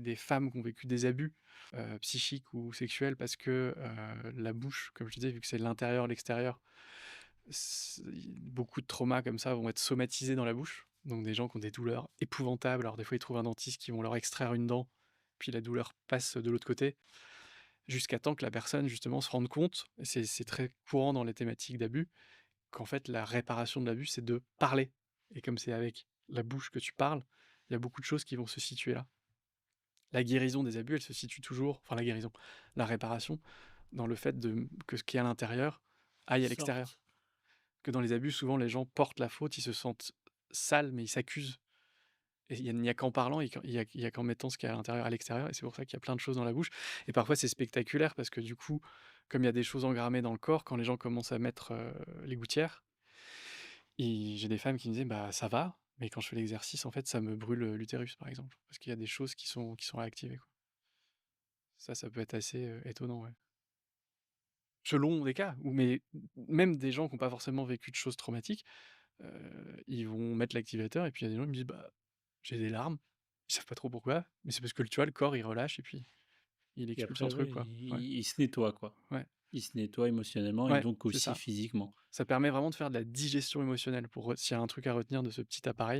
des femmes qui ont vécu des abus, psychiques ou sexuels parce que, la bouche, comme je disais, vu que c'est l'intérieur, l'extérieur, s beaucoup de traumas comme ça vont être somatisés dans la bouche. Donc des gens qui ont des douleurs épouvantables, alors des fois ils trouvent un dentiste qui vont leur extraire une dent, puis la douleur passe de l'autre côté, jusqu'à temps que la personne justement se rende compte, et c'est très courant dans les thématiques d'abus, qu'en fait la réparation de l'abus, c'est de parler. Et comme c'est avec la bouche que tu parles, il y a beaucoup de choses qui vont se situer là. La guérison des abus, elle se situe toujours, enfin la guérison, la réparation, dans le fait que ce qui est à l'intérieur aille à l'extérieur. Sorte. Que dans les abus, souvent les gens portent la faute, ils se sentent sales, mais ils s'accusent. Et il y a qu'en parlant et il y a qu'en mettant ce qu'il y a à l'intérieur à l'extérieur, et c'est pour ça qu'il y a plein de choses dans la bouche. Et parfois c'est spectaculaire parce que du coup, comme il y a des choses engrammées dans le corps, quand les gens commencent à mettre, les gouttières, j'ai des femmes qui me disaient: «Bah, ça va, mais quand je fais l'exercice, en fait, ça me brûle, l'utérus», par exemple. Parce qu'il y a des choses qui sont réactivées, quoi. Ça peut être assez, étonnant, ouais. Selon des cas, ou mais même des gens qui ont pas forcément vécu de choses traumatiques, ils vont mettre l'activateur et puis il y a des gens qui me disent: «Bah, j'ai des larmes». Ils savent pas trop pourquoi, mais c'est parce que, tu vois, le corps il relâche et puis il Et expulse un après, truc, ouais, quoi. Ouais, il se nettoie, quoi. ouais, Il se nettoie émotionnellement et ouais, donc c'est aussi ça. physiquement. Ça permet vraiment de faire de la digestion émotionnelle pour s'il y a un truc à retenir de ce petit appareil.